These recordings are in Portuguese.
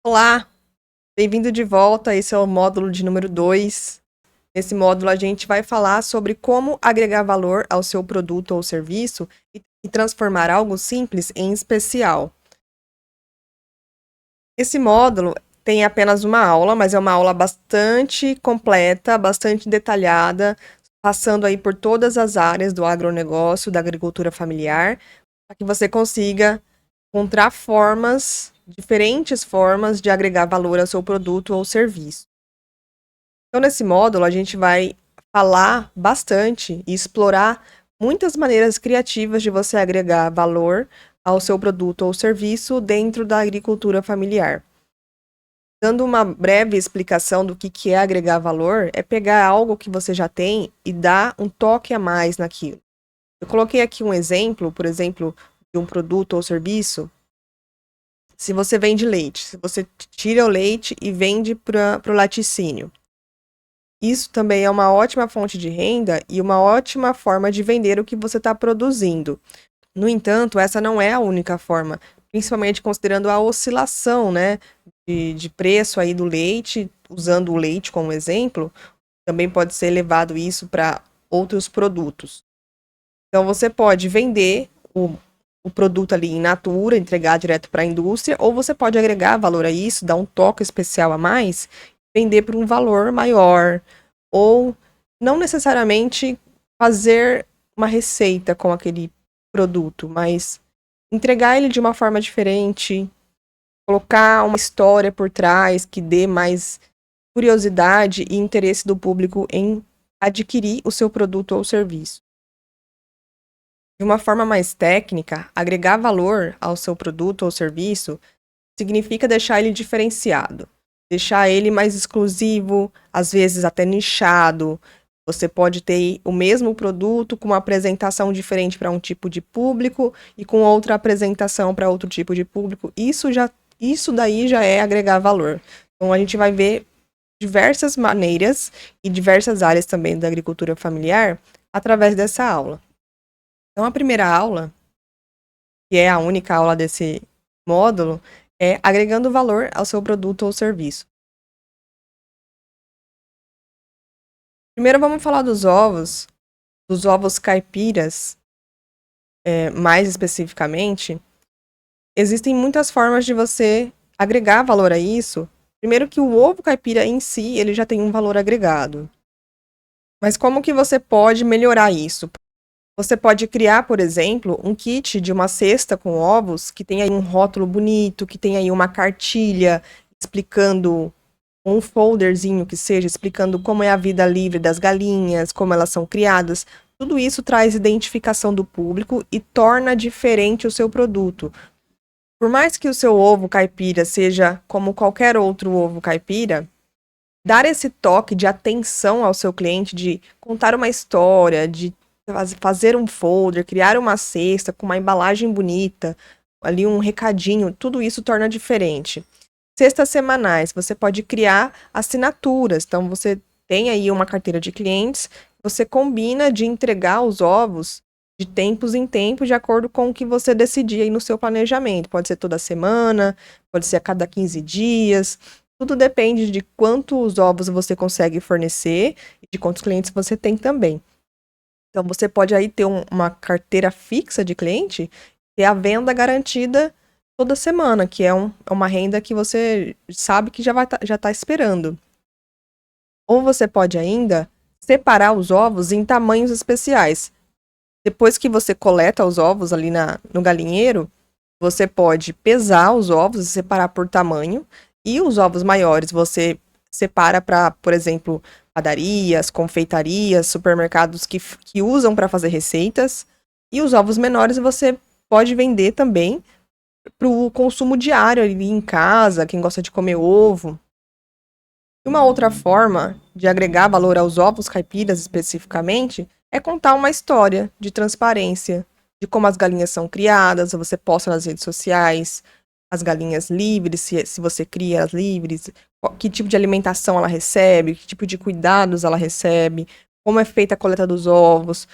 Olá, bem-vindo de volta. Esse é o módulo de número 2. Nesse módulo, a gente vai falar sobre como agregar valor ao seu produto ou serviço e transformar algo simples em especial. Esse módulo tem apenas uma aula, mas é uma aula bastante completa, bastante detalhada, passando aí por todas as áreas do agronegócio, da agricultura familiar, para que você consiga encontrar diferentes formas de agregar valor ao seu produto ou serviço. Então, nesse módulo, a gente vai falar bastante e explorar muitas maneiras criativas de você agregar valor ao seu produto ou serviço dentro da agricultura familiar. Dando uma breve explicação do que é agregar valor, é pegar algo que você já tem e dar um toque a mais naquilo. Eu coloquei aqui um exemplo, por exemplo, de um produto ou serviço. Se você vende leite, se você tira o leite e vende para o laticínio. Isso também é uma ótima fonte de renda e uma ótima forma de vender o que você está produzindo. No entanto, essa não é a única forma, principalmente considerando a oscilação, né, de preço aí do leite, usando o leite como exemplo, também pode ser levado isso para outros produtos. Então, você pode vender o produto ali in natura, entregar direto para a indústria, ou você pode agregar valor a isso, dar um toque especial a mais, vender por um valor maior, ou não necessariamente fazer uma receita com aquele produto, mas entregar ele de uma forma diferente, colocar uma história por trás que dê mais curiosidade e interesse do público em adquirir o seu produto ou serviço. De uma forma mais técnica, agregar valor ao seu produto ou serviço significa deixar ele diferenciado, deixar ele mais exclusivo, às vezes até nichado. Você pode ter o mesmo produto com uma apresentação diferente para um tipo de público e com outra apresentação para outro tipo de público. Isso daí já é agregar valor. Então a gente vai ver diversas maneiras e diversas áreas também da agricultura familiar através dessa aula. Então, a primeira aula, que é a única aula desse módulo, é agregando valor ao seu produto ou serviço. Primeiro, vamos falar dos ovos caipiras, mais especificamente. Existem muitas formas de você agregar valor a isso. Primeiro que o ovo caipira em si, ele já tem um valor agregado. Mas como que você pode melhorar isso? Você pode criar, por exemplo, um kit de uma cesta com ovos que tem aí um rótulo bonito, que tem aí uma cartilha explicando, um folderzinho que seja, explicando como é a vida livre das galinhas, como elas são criadas. Tudo isso traz identificação do público e torna diferente o seu produto. Por mais que o seu ovo caipira seja como qualquer outro ovo caipira, dar esse toque de atenção ao seu cliente, de contar uma história, de fazer um folder, criar uma cesta com uma embalagem bonita, ali um recadinho, tudo isso torna diferente. Cestas semanais, você pode criar assinaturas, então você tem aí uma carteira de clientes, você combina de entregar os ovos de tempos em tempos, de acordo com o que você decidir aí no seu planejamento. Pode ser toda semana, pode ser a cada 15 dias, tudo depende de quantos ovos você consegue fornecer e de quantos clientes você tem também. Então, você pode aí ter uma carteira fixa de cliente e a venda garantida toda semana, que é uma renda que você sabe que já tá esperando. Ou você pode ainda separar os ovos em tamanhos especiais. Depois que você coleta os ovos ali no galinheiro, você pode pesar os ovos e separar por tamanho. E os ovos maiores você separa para, por exemplo, padarias, confeitarias, supermercados que usam para fazer receitas. E os ovos menores você pode vender também para o consumo diário ali em casa, quem gosta de comer ovo. E uma outra forma de agregar valor aos ovos caipiras especificamente é contar uma história de transparência, de como as galinhas são criadas, você posta nas redes sociais, as galinhas livres, se você cria as livres, que tipo de alimentação ela recebe, que tipo de cuidados ela recebe, como é feita a coleta dos ovos.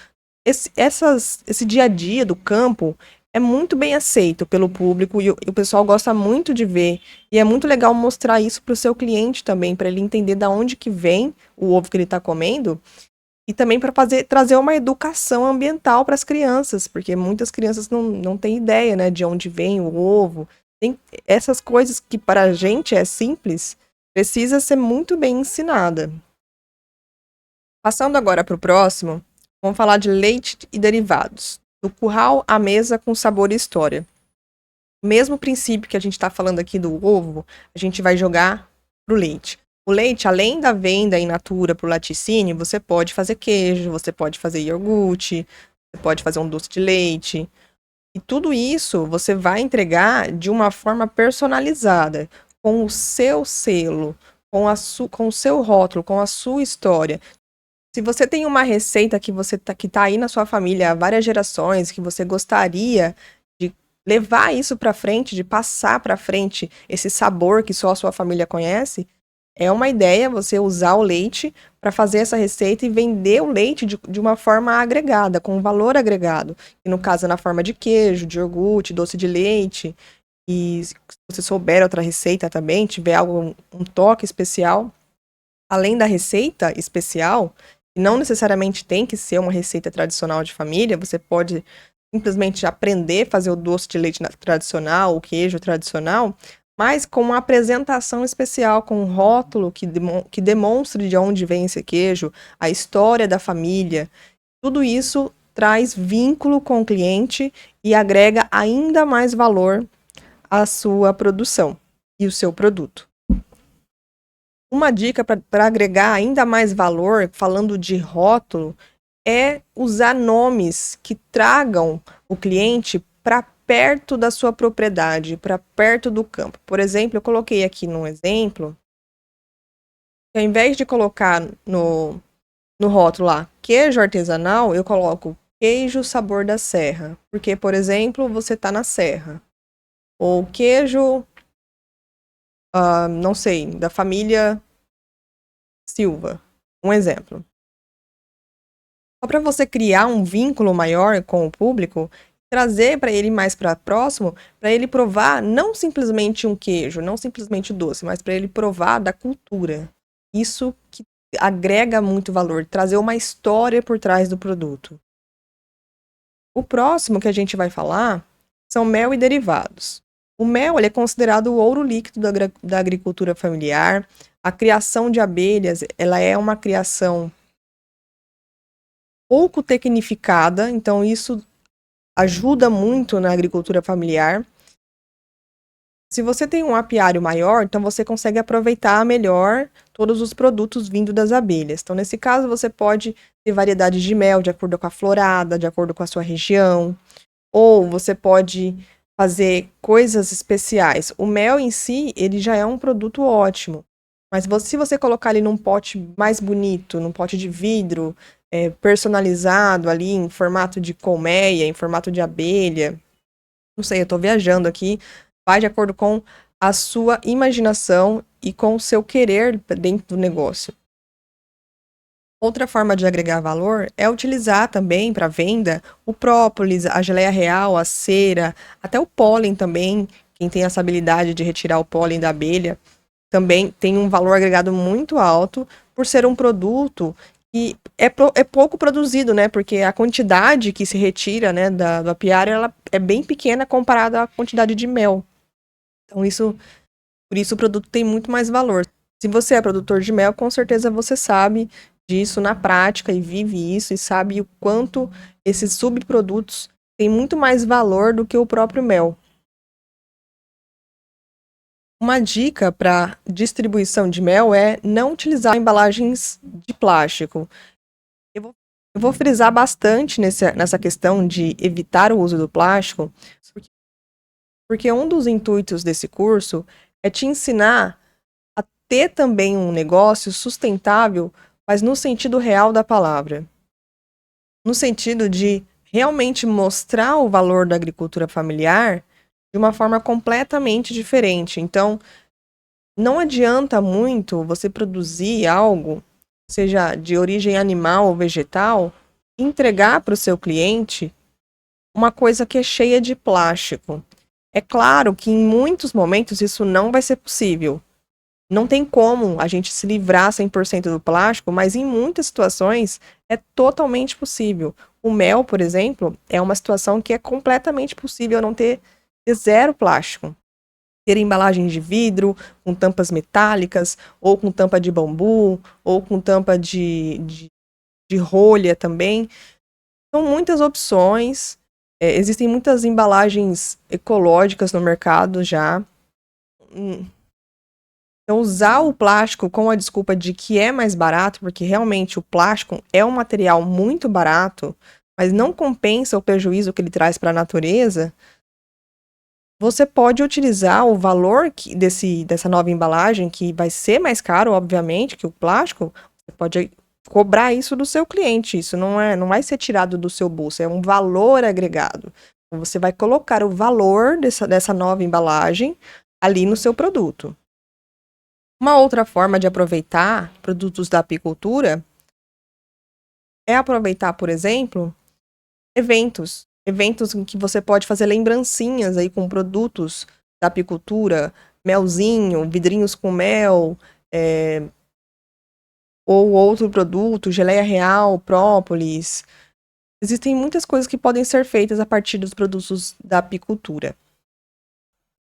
Esse dia a dia do campo é muito bem aceito pelo público e o pessoal gosta muito de ver. E é muito legal mostrar isso para o seu cliente também, para ele entender da onde que vem o ovo que ele está comendo e também para trazer uma educação ambiental para as crianças, porque muitas crianças não têm ideia, né, de onde vem o ovo. Tem essas coisas que para a gente é simples, precisa ser muito bem ensinada. Passando agora para o próximo, vamos falar de leite e derivados. Do curral à mesa com sabor e história. O mesmo princípio que a gente está falando aqui do ovo, a gente vai jogar pro leite. O leite, além da venda in natura para o laticínio, você pode fazer queijo, você pode fazer iogurte, você pode fazer um doce de leite. E tudo isso você vai entregar de uma forma personalizada, com o seu selo, com o seu rótulo, com a sua história. Se você tem uma receita que tá aí na sua família há várias gerações, que você gostaria de levar isso para frente, de passar para frente esse sabor que só a sua família conhece, é uma ideia você usar o leite para fazer essa receita e vender o leite de uma forma agregada, com valor agregado. E no caso, na forma de queijo, de iogurte, doce de leite. E se você souber outra receita também, tiver algo, um toque especial, além da receita especial, e não necessariamente tem que ser uma receita tradicional de família, você pode simplesmente aprender a fazer o doce de leite tradicional, o queijo tradicional, mas com uma apresentação especial, com um rótulo que demonstre de onde vem esse queijo, a história da família. Tudo isso traz vínculo com o cliente e agrega ainda mais valor à sua produção e o seu produto. Uma dica para agregar ainda mais valor, falando de rótulo, é usar nomes que tragam o cliente para perto da sua propriedade, para perto do campo. Por exemplo, eu coloquei aqui num exemplo, que ao invés de colocar no rótulo lá queijo artesanal, eu coloco queijo sabor da serra. Porque, por exemplo, você está na serra. Ou queijo, não sei, da família Silva. Um exemplo. Só para você criar um vínculo maior com o público, trazer para ele mais para próximo, para ele provar não simplesmente um queijo, não simplesmente o doce, mas para ele provar da cultura. Isso que agrega muito valor, trazer uma história por trás do produto. O próximo que a gente vai falar são mel e derivados. O mel ele é considerado o ouro líquido da agricultura familiar. A criação de abelhas ela é uma criação pouco tecnificada, então isso ajuda muito na agricultura familiar. Se você tem um apiário maior, então você consegue aproveitar melhor todos os produtos vindo das abelhas. Então, nesse caso, você pode ter variedades de mel de acordo com a florada, de acordo com a sua região, ou você pode fazer coisas especiais. O mel em si, ele já é um produto ótimo, mas se você colocar ele num pote mais bonito, num pote de vidro, personalizado ali em formato de colmeia, em formato de abelha, não sei, eu tô viajando aqui, vai de acordo com a sua imaginação e com o seu querer dentro do negócio. Outra forma de agregar valor é utilizar também para venda o própolis, a geleia real, a cera, até o pólen também. Quem tem essa habilidade de retirar o pólen da abelha também tem um valor agregado muito alto por ser um produto que é pouco produzido, né? Porque a quantidade que se retira, né, do apiário, ela é bem pequena comparada à quantidade de mel. Então, por isso o produto tem muito mais valor. Se você é produtor de mel, com certeza você sabe disso na prática e vive isso e sabe o quanto esses subprodutos têm muito mais valor do que o próprio mel. Uma dica para distribuição de mel é não utilizar embalagens de plástico. Eu vou frisar bastante nessa questão de evitar o uso do plástico, porque um dos intuitos desse curso é te ensinar a ter também um negócio sustentável, mas no sentido real da palavra. No sentido de realmente mostrar o valor da agricultura familiar de uma forma completamente diferente. Então, não adianta muito você produzir algo, seja de origem animal ou vegetal, entregar para o seu cliente uma coisa que é cheia de plástico. É claro que em muitos momentos isso não vai ser possível. Não tem como a gente se livrar 100% do plástico, mas em muitas situações é totalmente possível. O mel, por exemplo, é uma situação que é completamente possível não ter zero plástico. Ter embalagens de vidro, com tampas metálicas, ou com tampa de bambu, ou com tampa de rolha também. São muitas opções. Existem muitas embalagens ecológicas no mercado já. Então, usar o plástico com a desculpa de que é mais barato, porque realmente o plástico é um material muito barato, mas não compensa o prejuízo que ele traz para a natureza, você pode utilizar o valor dessa nova embalagem, que vai ser mais caro, obviamente, que o plástico, você pode cobrar isso do seu cliente. Isso não vai ser tirado do seu bolso, é um valor agregado. Então, você vai colocar o valor dessa nova embalagem ali no seu produto. Uma outra forma de aproveitar produtos da apicultura é aproveitar, por exemplo, eventos. Eventos em que você pode fazer lembrancinhas aí com produtos da apicultura, melzinho, vidrinhos com mel, ou outro produto, geleia real, própolis. Existem muitas coisas que podem ser feitas a partir dos produtos da apicultura.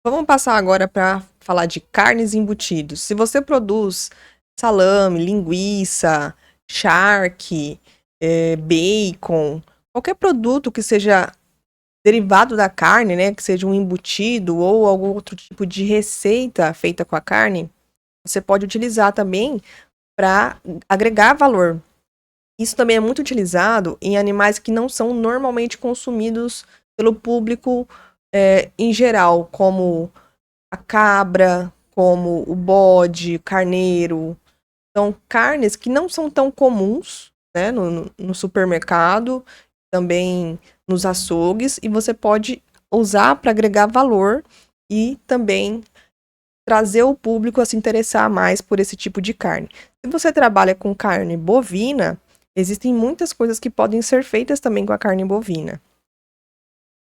Vamos passar agora para falar de carnes e embutidos. Se você produz salame, linguiça, charque, bacon, qualquer produto que seja derivado da carne, né, que seja um embutido ou algum outro tipo de receita feita com a carne, você pode utilizar também para agregar valor. Isso também é muito utilizado em animais que não são normalmente consumidos pelo público em geral, como a cabra, como o bode, carneiro. São carnes que não são tão comuns, né, no supermercado, também nos açougues, e você pode usar para agregar valor e também trazer o público a se interessar mais por esse tipo de carne. Se você trabalha com carne bovina, existem muitas coisas que podem ser feitas também com a carne bovina.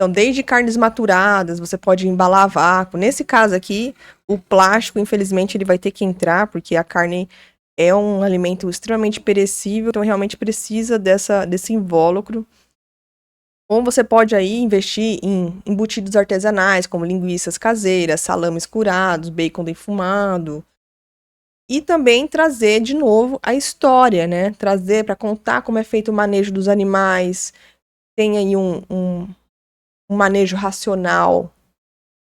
Então, desde carnes maturadas, você pode embalar a vácuo. Nesse caso aqui, o plástico, infelizmente, ele vai ter que entrar, porque a carne é um alimento extremamente perecível, então realmente precisa desse invólucro. Ou você pode aí investir em embutidos artesanais, como linguiças caseiras, salames curados, bacon defumado. E também trazer de novo a história, né? Trazer para contar como é feito o manejo dos animais. Tem aí um manejo racional,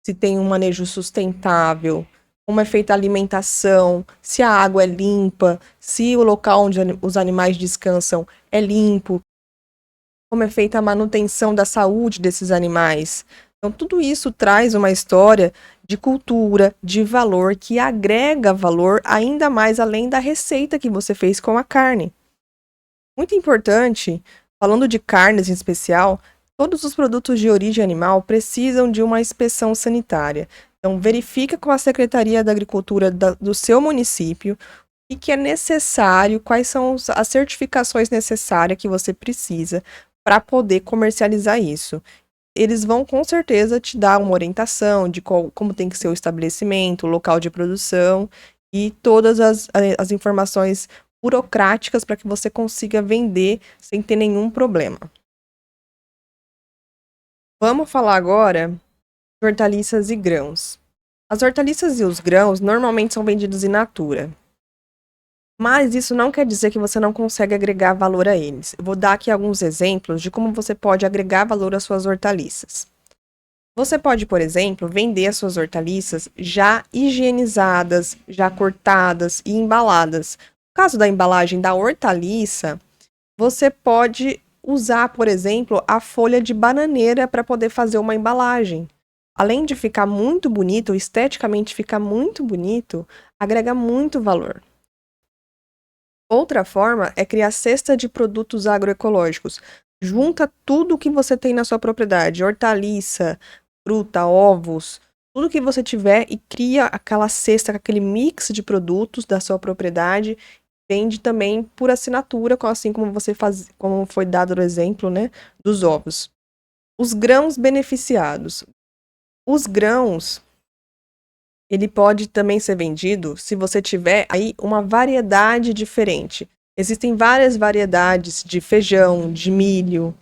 se tem um manejo sustentável, como é feita a alimentação, se a água é limpa, se o local onde os animais descansam é limpo, como é feita a manutenção da saúde desses animais. Então, tudo isso traz uma história de cultura, de valor, que agrega valor ainda mais além da receita que você fez com a carne. Muito importante, falando de carnes em especial, todos os produtos de origem animal precisam de uma inspeção sanitária. Então, verifica com a Secretaria da Agricultura do seu município o que é necessário, quais são as certificações necessárias que você precisa para poder comercializar isso. Eles vão com certeza te dar uma orientação de como tem que ser o estabelecimento, o local de produção e todas as informações burocráticas para que você consiga vender sem ter nenhum problema. Vamos falar agora de hortaliças e grãos. As hortaliças e os grãos normalmente são vendidos in natura. Mas isso não quer dizer que você não consegue agregar valor a eles. Eu vou dar aqui alguns exemplos de como você pode agregar valor às suas hortaliças. Você pode, por exemplo, vender as suas hortaliças já higienizadas, já cortadas e embaladas. No caso da embalagem da hortaliça, você pode usar, por exemplo, a folha de bananeira para poder fazer uma embalagem. Além de ficar muito bonito, esteticamente ficar muito bonito, agrega muito valor. Outra forma é criar cesta de produtos agroecológicos. Junta tudo o que você tem na sua propriedade, hortaliça, fruta, ovos, tudo que você tiver e cria aquela cesta, aquele mix de produtos da sua propriedade. Vende também por assinatura, assim como você faz, como foi dado o exemplo, né, dos ovos. Os grãos beneficiados. Os grãos, ele pode também ser vendido se você tiver aí uma variedade diferente. Existem várias variedades de feijão, de milho.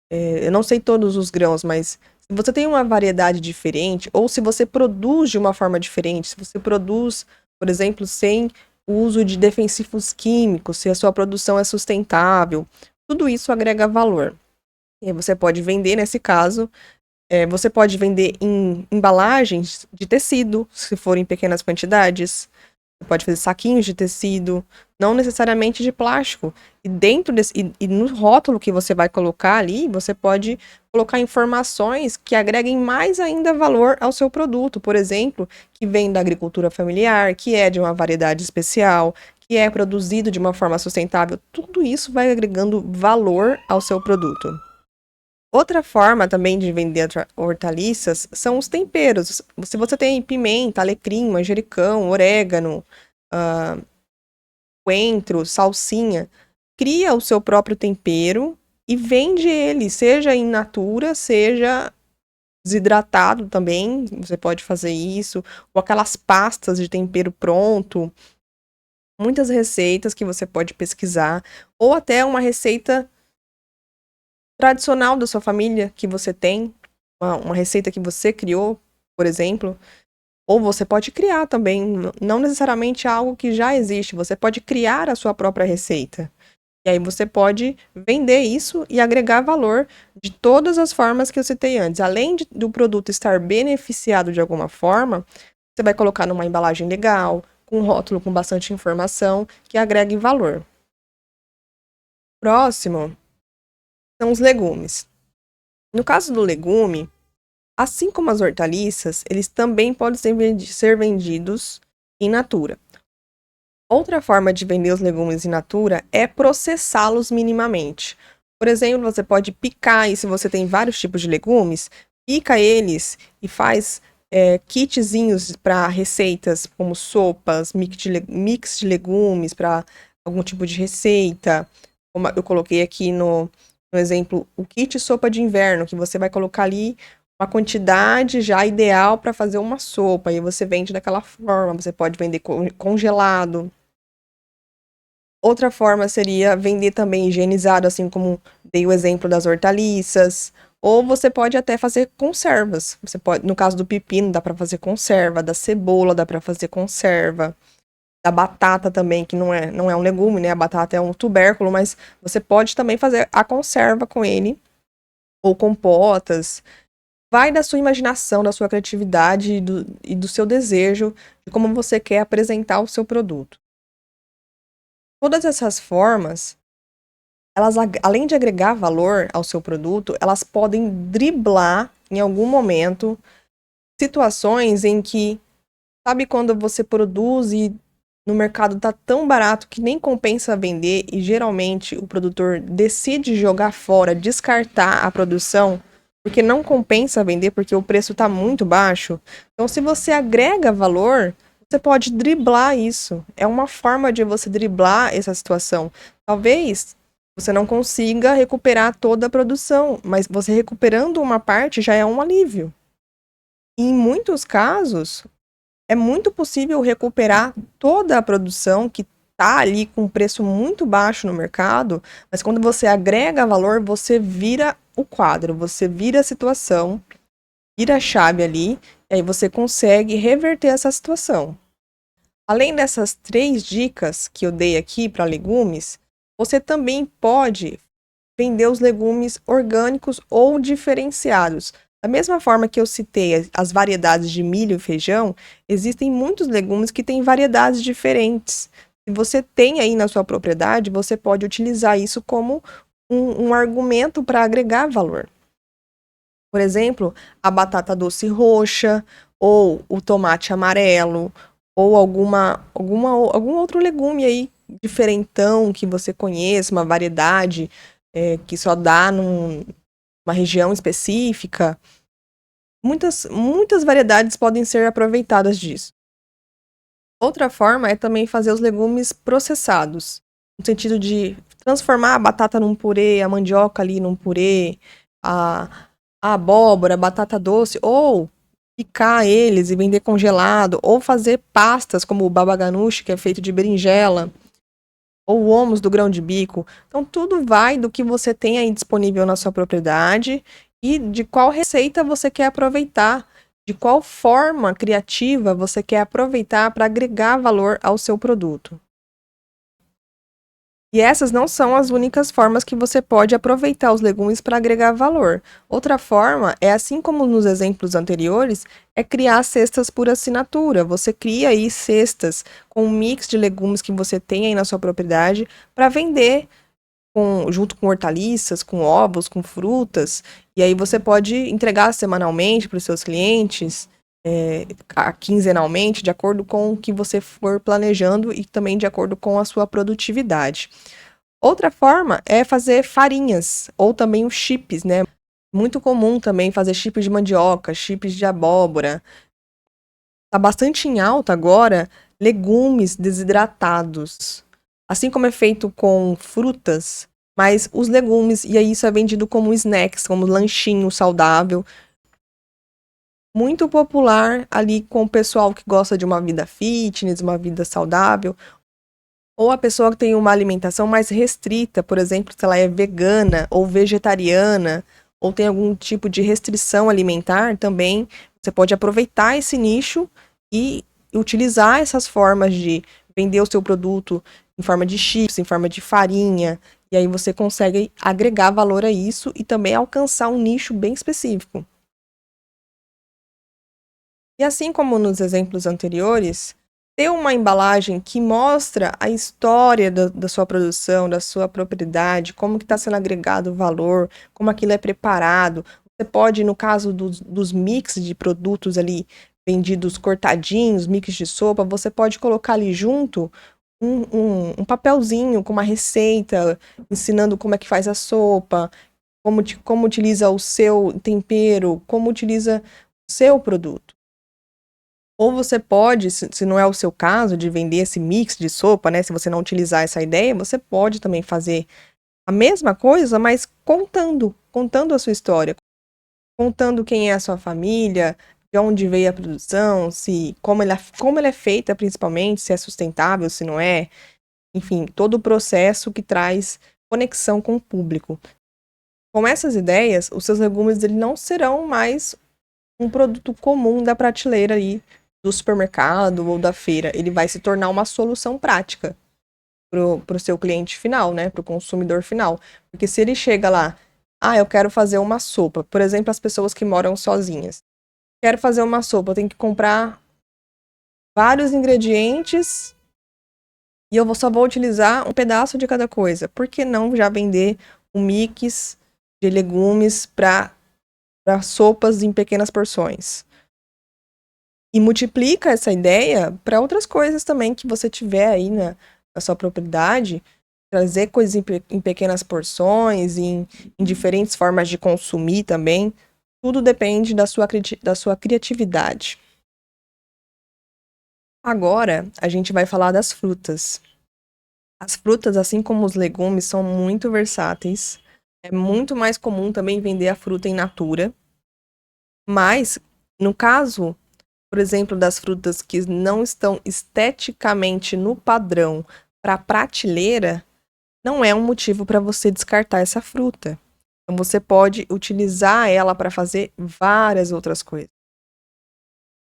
Eu não sei todos os grãos, mas se você tem uma variedade diferente, ou se você produz de uma forma diferente, se você produz, por exemplo, sem o uso de defensivos químicos, se a sua produção é sustentável, tudo isso agrega valor. E aí você pode vender, nesse caso, você pode vender em embalagens de tecido, se for em pequenas quantidades. Você pode fazer saquinhos de tecido, não necessariamente de plástico. E dentro desse, e no rótulo que você vai colocar ali, você pode colocar informações que agreguem mais ainda valor ao seu produto. Por exemplo, que vem da agricultura familiar, que é de uma variedade especial, que é produzido de uma forma sustentável. Tudo isso vai agregando valor ao seu produto. Outra forma também de vender hortaliças são os temperos. Se você tem pimenta, alecrim, manjericão, orégano, coentro, salsinha, cria o seu próprio tempero e vende ele, seja in natura, seja desidratado também, você pode fazer isso, ou aquelas pastas de tempero pronto. Muitas receitas que você pode pesquisar, ou até uma receita tradicional da sua família que você tem, uma receita que você criou, por exemplo, ou você pode criar também, não necessariamente algo que já existe, você pode criar a sua própria receita. E aí você pode vender isso e agregar valor de todas as formas que eu citei antes. Além do produto estar beneficiado de alguma forma, você vai colocar numa embalagem legal, com um rótulo com bastante informação, que agregue valor. Próximo são os legumes. No caso do legume, assim como as hortaliças, eles também podem ser vendidos in natura. Outra forma de vender os legumes in natura é processá-los minimamente. Por exemplo, você pode picar, e se você tem vários tipos de legumes, pica eles e faz kitzinhos para receitas como sopas, mix de legumes para algum tipo de receita. Como eu coloquei aqui no exemplo, o kit sopa de inverno, que você vai colocar ali uma quantidade já ideal para fazer uma sopa, e você vende daquela forma. Você pode vender congelado. Outra forma seria vender também higienizado, assim como dei o exemplo das hortaliças. Ou você pode até fazer conservas. Você pode, no caso do pepino, dá para fazer conserva, da cebola dá para fazer conserva, da batata também, que não é um legume, né? A batata é um tubérculo, mas você pode também fazer a conserva com ele, ou compotas. Vai da sua imaginação, da sua criatividade e do seu desejo de como você quer apresentar o seu produto. Todas essas formas, elas, além de agregar valor ao seu produto, elas podem driblar, em algum momento, situações em que, sabe quando você produz e no mercado tá tão barato que nem compensa vender e geralmente o produtor decide jogar fora, descartar a produção, porque não compensa vender porque o preço tá muito baixo. Então, se você agrega valor, você pode driblar isso. É uma forma de você driblar essa situação. Talvez você não consiga recuperar toda a produção, mas você recuperando uma parte já é um alívio. E em muitos casos, é muito possível recuperar toda a produção que está ali com um preço muito baixo no mercado, mas quando você agrega valor, você vira o quadro, você vira a situação, vira a chave ali, e aí você consegue reverter essa situação. Além dessas 3 dicas que eu dei aqui para legumes, você também pode vender os legumes orgânicos ou diferenciados. Da mesma forma que eu citei as variedades de milho e feijão, existem muitos legumes que têm variedades diferentes. Se você tem aí na sua propriedade, você pode utilizar isso como um argumento para agregar valor. Por exemplo, a batata doce roxa, ou o tomate amarelo, ou algum outro legume aí diferentão que você conheça, uma variedade que só dá numa região específica. Muitas variedades podem ser aproveitadas disso. Outra forma é também fazer os legumes processados, no sentido de transformar a batata num purê, a mandioca ali num purê, a abóbora, batata doce, ou picar eles e vender congelado, ou fazer pastas como o baba ganoush, que é feito de berinjela, ou o hummus do grão de bico. Então, tudo vai do que você tem aí disponível na sua propriedade e de qual receita você quer aproveitar, de qual forma criativa você quer aproveitar para agregar valor ao seu produto. E essas não são as únicas formas que você pode aproveitar os legumes para agregar valor. Outra forma é, assim como nos exemplos anteriores, é criar cestas por assinatura. Você cria aí cestas com um mix de legumes que você tem aí na sua propriedade para vender junto com hortaliças, com ovos, com frutas. E aí você pode entregar semanalmente para os seus clientes, quinzenalmente, de acordo com o que você for planejando e também de acordo com a sua produtividade. Outra forma é fazer farinhas, ou também os chips, né? Muito comum também fazer chips de mandioca, chips de abóbora. Tá bastante em alta agora legumes desidratados. Assim como é feito com frutas, mas os legumes, e aí isso é vendido como snacks, como lanchinho saudável. Muito popular ali com o pessoal que gosta de uma vida fitness, uma vida saudável, ou a pessoa que tem uma alimentação mais restrita, por exemplo, se ela é vegana ou vegetariana, ou tem algum tipo de restrição alimentar também, você pode aproveitar esse nicho e utilizar essas formas de vender o seu produto em forma de chips, em forma de farinha, e aí você consegue agregar valor a isso e também alcançar um nicho bem específico. E assim como nos exemplos anteriores, ter uma embalagem que mostra a história da sua produção, da sua propriedade, como que está sendo agregado valor, como aquilo é preparado. Você pode, no caso dos mix de produtos ali vendidos cortadinhos, mix de sopa, você pode colocar ali junto um papelzinho com uma receita, ensinando como é que faz a sopa, como utiliza o seu tempero, como utiliza o seu produto. Ou você pode, se não é o seu caso, de vender esse mix de sopa, né? Se você não utilizar essa ideia, você pode também fazer a mesma coisa, mas contando a sua história, contando quem é a sua família, de onde veio a produção, se como ela é feita principalmente, se é sustentável, se não é, enfim, todo o processo que traz conexão com o público. Com essas ideias, os seus legumes eles não serão mais um produto comum da prateleira aí do supermercado ou da feira. Ele vai se tornar uma solução prática para o seu cliente final, né? Para o consumidor final. Porque se ele chega lá, eu quero fazer uma sopa. Por exemplo, as pessoas que moram sozinhas. Quero fazer uma sopa, eu tenho que comprar vários ingredientes e eu só vou utilizar um pedaço de cada coisa. Por que não já vender um mix de legumes para sopas em pequenas porções? E multiplica essa ideia para outras coisas também que você tiver aí na sua propriedade, trazer coisas em pequenas porções, em diferentes formas de consumir também. Tudo depende da sua criatividade. Agora, a gente vai falar das frutas. As frutas, assim como os legumes, são muito versáteis. É muito mais comum também vender a fruta em natura. Mas, no caso, por exemplo, das frutas que não estão esteticamente no padrão para prateleira, não é um motivo para você descartar essa fruta. Então, você pode utilizar ela para fazer várias outras coisas.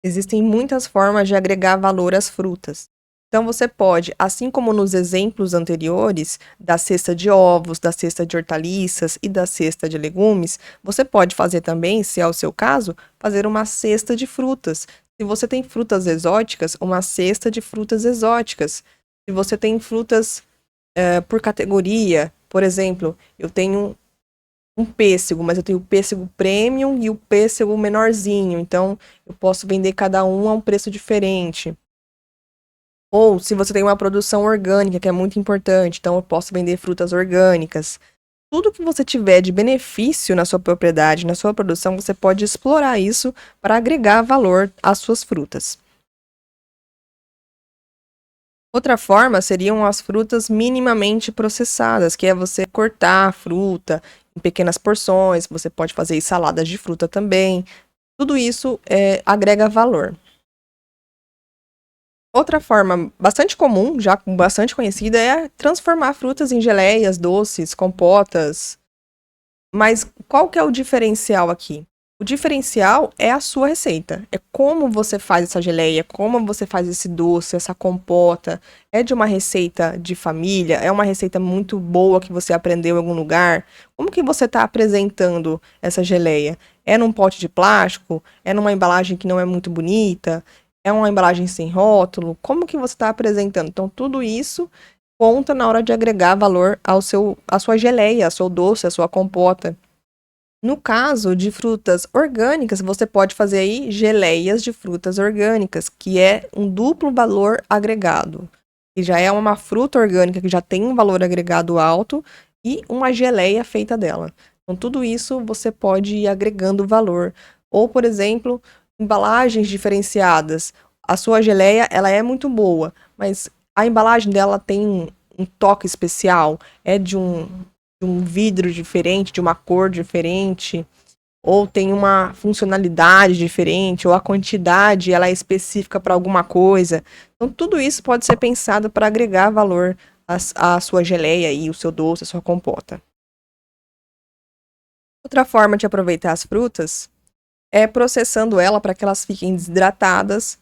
Existem muitas formas de agregar valor às frutas. Então, você pode, assim como nos exemplos anteriores, da cesta de ovos, da cesta de hortaliças e da cesta de legumes, você pode fazer também, se é o seu caso, fazer uma cesta de frutas. Se você tem frutas exóticas, uma cesta de frutas exóticas. Se você tem frutas por categoria, por exemplo, eu tenho um pêssego, mas eu tenho o pêssego premium e o pêssego menorzinho. Então, eu posso vender cada um a um preço diferente. Ou se você tem uma produção orgânica, que é muito importante, então eu posso vender frutas orgânicas. Tudo que você tiver de benefício na sua propriedade, na sua produção, você pode explorar isso para agregar valor às suas frutas. Outra forma seriam as frutas minimamente processadas, que é você cortar a fruta em pequenas porções, você pode fazer saladas de fruta também. Tudo isso agrega valor. Outra forma bastante comum, já bastante conhecida, é transformar frutas em geleias, doces, compotas. Mas qual que é o diferencial aqui? O diferencial é a sua receita. É como você faz essa geleia, como você faz esse doce, essa compota. É de uma receita de família? É uma receita muito boa que você aprendeu em algum lugar? Como que você está apresentando essa geleia? É num pote de plástico? É numa embalagem que não é muito bonita? É uma embalagem sem rótulo? Como que você está apresentando? Então, tudo isso conta na hora de agregar valor à sua geleia, ao seu doce, à sua compota. No caso de frutas orgânicas, você pode fazer aí geleias de frutas orgânicas, que é um duplo valor agregado. Que já é uma fruta orgânica que já tem um valor agregado alto e uma geleia feita dela. Então, tudo isso você pode ir agregando valor. Ou, por exemplo, embalagens diferenciadas. A sua geleia, ela é muito boa, mas a embalagem dela tem um toque especial, é de um vidro diferente, de uma cor diferente, ou tem uma funcionalidade diferente, ou a quantidade ela é específica para alguma coisa. Então, tudo isso pode ser pensado para agregar valor à sua geleia e o seu doce, a sua compota. Outra forma de aproveitar as frutas é processando ela para que elas fiquem desidratadas,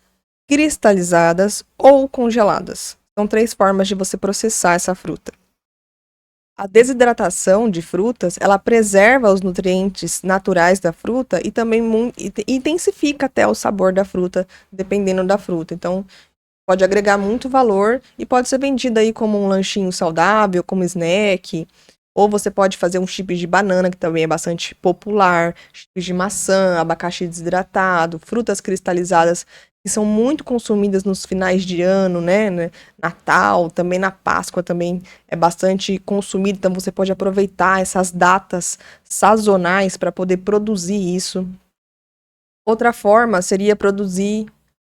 cristalizadas ou congeladas. São 3 formas de você processar essa fruta. A desidratação de frutas, ela preserva os nutrientes naturais da fruta e também intensifica até o sabor da fruta, dependendo da fruta. Então, pode agregar muito valor e pode ser vendida aí como um lanchinho saudável, como snack. Ou você pode fazer um chip de banana, que também é bastante popular, chips de maçã, abacaxi desidratado, frutas cristalizadas, que são muito consumidas nos finais de ano, né? Natal, também na Páscoa também é bastante consumido, então você pode aproveitar essas datas sazonais para poder produzir isso. Outra forma seria produzir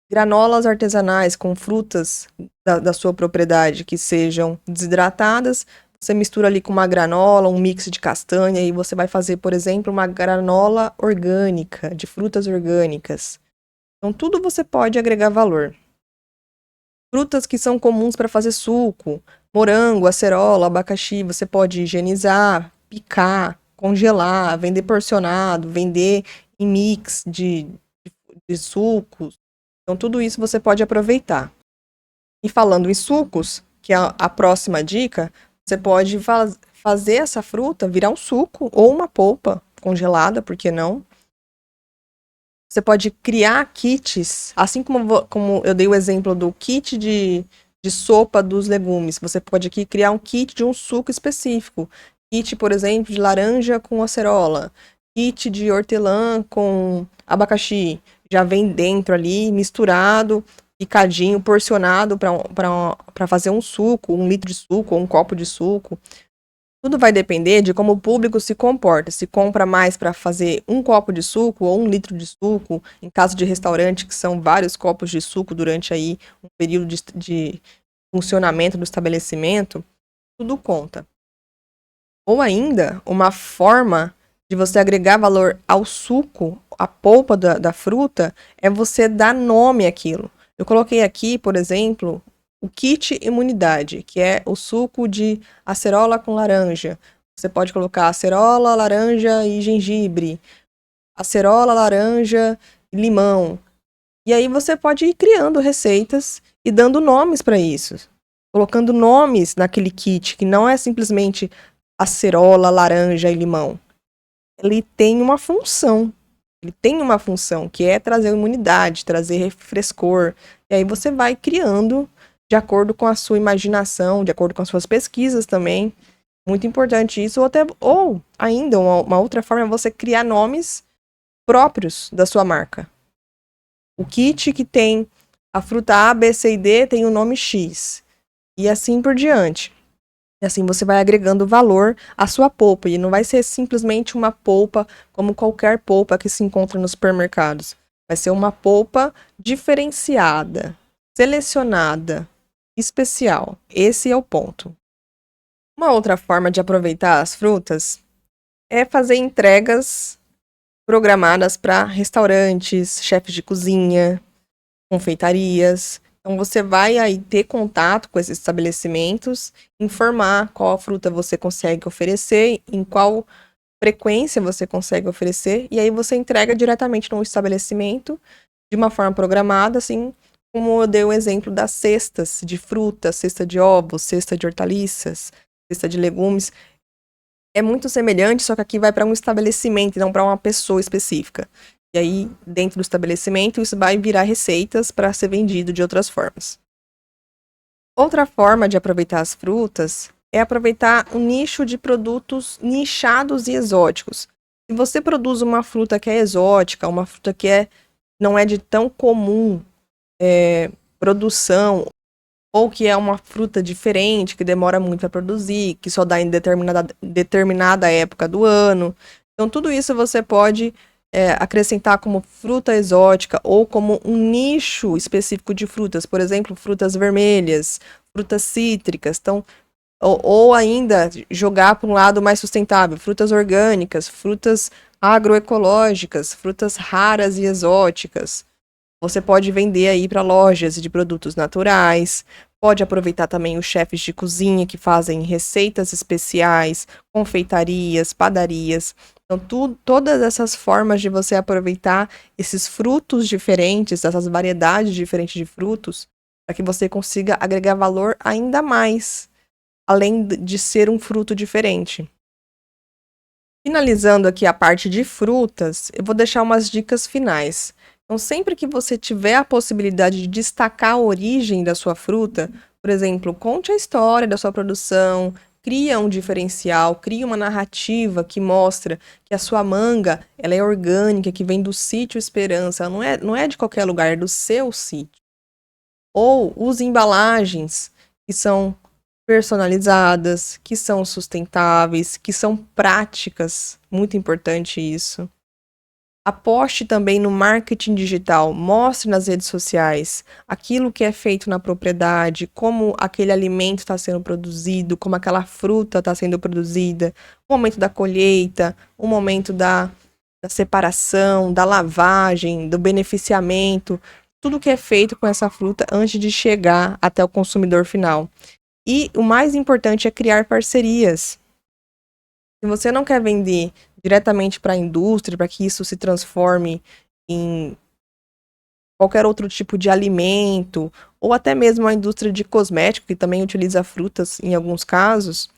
granolas artesanais com frutas da sua propriedade que sejam desidratadas. Você mistura ali com uma granola, um mix de castanha e você vai fazer, por exemplo, uma granola orgânica, de frutas orgânicas. Então, tudo você pode agregar valor. Frutas que são comuns para fazer suco, morango, acerola, abacaxi, você pode higienizar, picar, congelar, vender porcionado, vender em mix de sucos. Então, tudo isso você pode aproveitar. E falando em sucos, que é a próxima dica, você pode fazer essa fruta virar um suco ou uma polpa congelada, por que não? Você pode criar kits, assim como eu dei o exemplo do kit de sopa dos legumes. Você pode aqui criar um kit de um suco específico. Kit, por exemplo, de laranja com acerola. Kit de hortelã com abacaxi. Já vem dentro ali, misturado, picadinho, porcionado para fazer um suco, 1 litro de suco ou um copo de suco. Tudo vai depender de como o público se comporta. Se compra mais para fazer um copo de suco ou 1 litro de suco, em caso de restaurante, que são vários copos de suco durante aí um período de funcionamento do estabelecimento, tudo conta. Ou ainda, uma forma de você agregar valor ao suco, à polpa da fruta, é você dar nome àquilo. Eu coloquei aqui, por exemplo, o kit imunidade, que é o suco de acerola com laranja. Você pode colocar acerola, laranja e gengibre, acerola, laranja e limão. E aí você pode ir criando receitas e dando nomes para isso. Colocando nomes naquele kit, que não é simplesmente acerola, laranja e limão. Ele tem uma função. Ele tem uma função que é trazer imunidade, trazer frescor. E aí você vai criando de acordo com a sua imaginação, de acordo com as suas pesquisas também. Muito importante isso. Ou ainda, uma outra forma é você criar nomes próprios da sua marca. O kit que tem a fruta A, B, C e D tem o nome X. E assim por diante. E assim você vai agregando valor à sua polpa. E não vai ser simplesmente uma polpa como qualquer polpa que se encontra nos supermercados. Vai ser uma polpa diferenciada, selecionada, especial. Esse é o ponto. Uma outra forma de aproveitar as frutas é fazer entregas programadas para restaurantes, chefes de cozinha, confeitarias. Então você vai aí ter contato com esses estabelecimentos, informar qual fruta você consegue oferecer, em qual frequência você consegue oferecer, e aí você entrega diretamente no estabelecimento de uma forma programada, assim como eu dei o exemplo das cestas de frutas, cesta de ovos, cesta de hortaliças, cesta de legumes. É muito semelhante, só que aqui vai para um estabelecimento e não para uma pessoa específica. E aí, dentro do estabelecimento, isso vai virar receitas para ser vendido de outras formas. Outra forma de aproveitar as frutas é aproveitar um nicho de produtos nichados e exóticos. Se você produz uma fruta que é exótica, uma fruta que não é de tão comum produção, ou que é uma fruta diferente, que demora muito para produzir, que só dá em determinada época do ano. Então, tudo isso você pode acrescentar como fruta exótica ou como um nicho específico de frutas. Por exemplo, frutas vermelhas, frutas cítricas. Então, ou ainda jogar para um lado mais sustentável, frutas orgânicas, frutas agroecológicas, frutas raras e exóticas. Você pode vender aí para lojas de produtos naturais, pode aproveitar também os chefes de cozinha que fazem receitas especiais, confeitarias, padarias. Então, todas essas formas de você aproveitar esses frutos diferentes, essas variedades diferentes de frutos, para que você consiga agregar valor ainda mais, além de ser um fruto diferente. Finalizando aqui a parte de frutas, eu vou deixar umas dicas finais. Então, sempre que você tiver a possibilidade de destacar a origem da sua fruta, por exemplo, conte a história da sua produção, cria um diferencial, cria uma narrativa que mostra que a sua manga ela é orgânica, que vem do sítio Esperança, não é de qualquer lugar, é do seu sítio. Ou use embalagens que são personalizadas, que são sustentáveis, que são práticas, muito importante isso. Aposte também no marketing digital, mostre nas redes sociais aquilo que é feito na propriedade, como aquele alimento está sendo produzido, como aquela fruta está sendo produzida, o momento da colheita, o momento da separação, da lavagem, do beneficiamento, tudo que é feito com essa fruta antes de chegar até o consumidor final. E o mais importante é criar parcerias. Se você não quer vender diretamente para a indústria, para que isso se transforme em qualquer outro tipo de alimento, ou até mesmo a indústria de cosmético, que também utiliza frutas em alguns casos,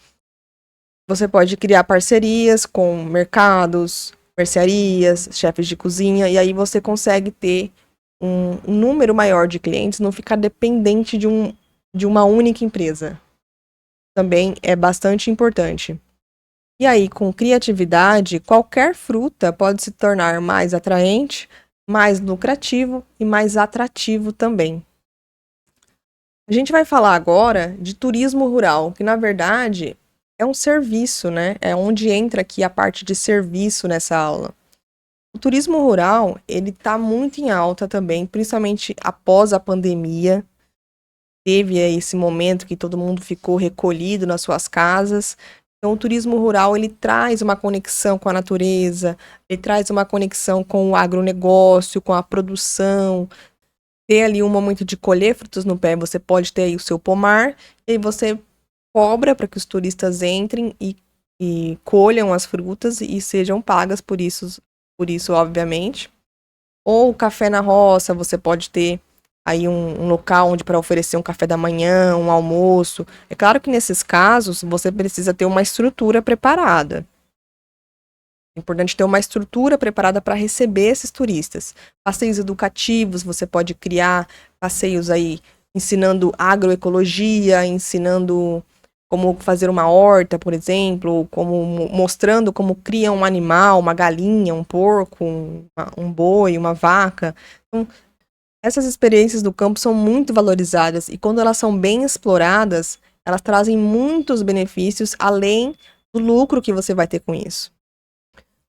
você pode criar parcerias com mercados, mercearias, chefes de cozinha, e aí você consegue ter um número maior de clientes, não ficar dependente de uma única empresa. Também é bastante importante. E aí, com criatividade, qualquer fruta pode se tornar mais atraente, mais lucrativo e mais atrativo também. A gente vai falar agora de turismo rural, que na verdade é um serviço, né? É onde entra aqui a parte de serviço nessa aula. O turismo rural, ele está muito em alta também, principalmente após a pandemia. Teve esse momento que todo mundo ficou recolhido nas suas casas. Então, o turismo rural, ele traz uma conexão com a natureza, ele traz uma conexão com o agronegócio, com a produção. Ter ali um momento de colher frutos no pé, você pode ter aí o seu pomar, e aí você cobra para que os turistas entrem e colham as frutas e sejam pagas por isso, obviamente. Ou o café na roça, você pode ter aí um local onde para oferecer um café da manhã, um almoço. É claro que nesses casos você precisa ter uma estrutura preparada. É importante ter uma estrutura preparada para receber esses turistas. Passeios educativos, você pode criar passeios aí ensinando agroecologia, ensinando como fazer uma horta, por exemplo, mostrando como cria um animal, uma galinha, um porco, um boi, uma vaca. Então, essas experiências do campo são muito valorizadas e quando elas são bem exploradas, elas trazem muitos benefícios além do lucro que você vai ter com isso.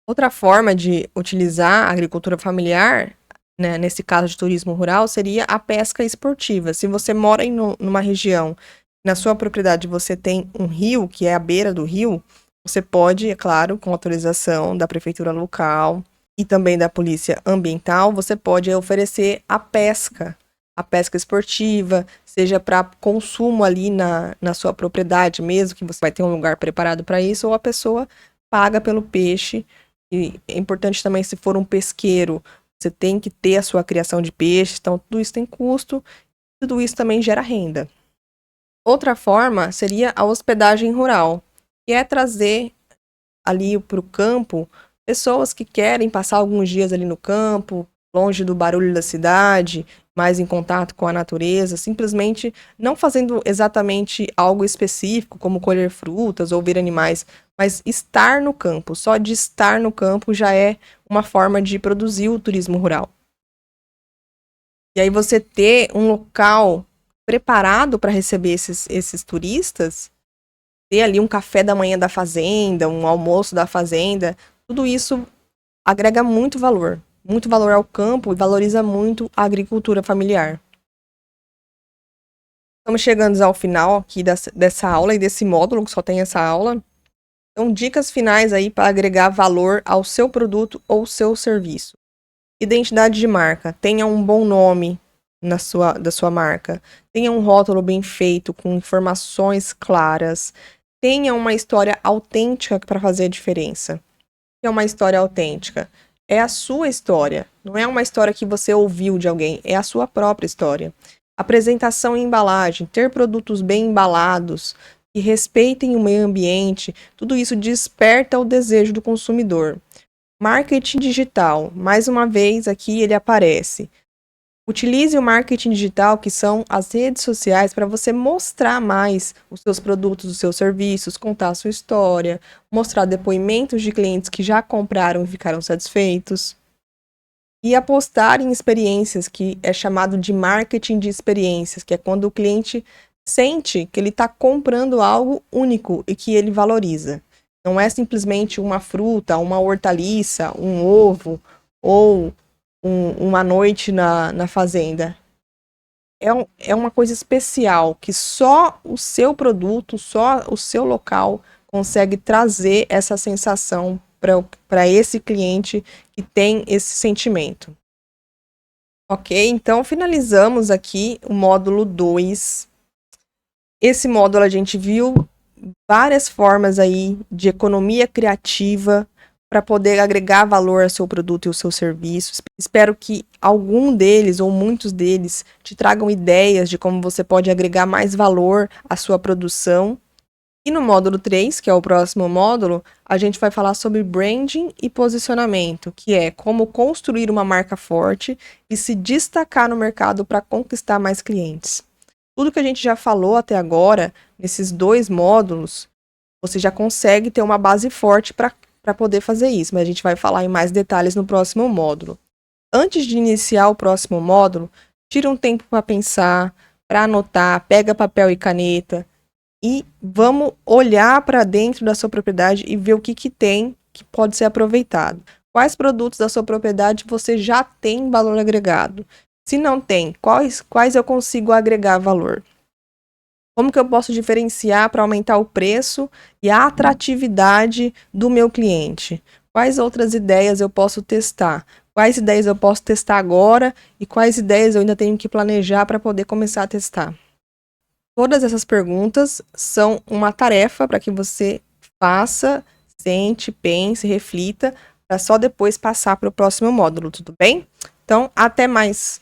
Outra forma de utilizar a agricultura familiar, né, nesse caso de turismo rural, seria a pesca esportiva. Se você mora numa região, na sua propriedade você tem um rio, que é a beira do rio, Você pode, é claro, com autorização da prefeitura local e também da polícia ambiental, você pode oferecer a pesca esportiva, seja para consumo ali na sua propriedade mesmo, que você vai ter um lugar preparado para isso, ou a pessoa paga pelo peixe. E é importante também, se for um pesqueiro, você tem que ter a sua criação de peixes, então tudo isso tem custo, tudo isso também gera renda. Outra forma seria a hospedagem rural, que é trazer ali para o campo pessoas que querem passar alguns dias ali no campo, longe do barulho da cidade, mais em contato com a natureza, simplesmente não fazendo exatamente algo específico, como colher frutas ou ver animais, mas estar no campo. Só de estar no campo já é uma forma de produzir o turismo rural. E aí você ter um local preparado para receber esses turistas, ter ali um café da manhã da fazenda, um almoço da fazenda, tudo isso agrega muito valor ao campo e valoriza muito a agricultura familiar. Estamos chegando ao final aqui dessa aula e desse módulo, que só tem essa aula. Então, dicas finais aí para agregar valor ao seu produto ou seu serviço. Identidade de marca. Tenha um bom nome da sua marca. Tenha um rótulo bem feito, com informações claras. Tenha uma história autêntica para fazer a diferença. O que é uma história autêntica? É a sua história. Não é uma história que você ouviu de alguém. É a sua própria história. Apresentação e embalagem. Ter produtos bem embalados, que respeitem o meio ambiente. Tudo isso desperta o desejo do consumidor. Marketing digital. Mais uma vez aqui ele aparece. Utilize o marketing digital, que são as redes sociais, para você mostrar mais os seus produtos, os seus serviços, contar a sua história, mostrar depoimentos de clientes que já compraram e ficaram satisfeitos. E apostar em experiências, que é chamado de marketing de experiências, que é quando o cliente sente que ele está comprando algo único e que ele valoriza. Não é simplesmente uma fruta, uma hortaliça, um ovo ou uma noite na fazenda. É uma coisa especial que só o seu produto, só o seu local consegue trazer essa sensação para esse cliente que tem esse sentimento. Ok, então finalizamos aqui o módulo 2. Esse módulo a gente viu várias formas aí de economia criativa para poder agregar valor ao seu produto e ao seu serviço. Espero que algum deles ou muitos deles te tragam ideias de como você pode agregar mais valor à sua produção. E no módulo 3, que é o próximo módulo, a gente vai falar sobre branding e posicionamento, que é como construir uma marca forte e se destacar no mercado para conquistar mais clientes. Tudo que a gente já falou até agora, nesses 2 módulos, você já consegue ter uma base forte para poder fazer isso, mas a gente vai falar em mais detalhes no próximo módulo. Antes de iniciar o próximo módulo, tira um tempo para pensar, para anotar, pega papel e caneta e vamos olhar para dentro da sua propriedade e ver o que tem que pode ser aproveitado. Quais produtos da sua propriedade você já tem valor agregado? Se não tem, quais eu consigo agregar valor? Como que eu posso diferenciar para aumentar o preço e a atratividade do meu cliente? Quais outras ideias eu posso testar? Quais ideias eu posso testar agora e quais ideias eu ainda tenho que planejar para poder começar a testar? Todas essas perguntas são uma tarefa para que você faça, sente, pense, reflita, para só depois passar para o próximo módulo, tudo bem? Então, até mais!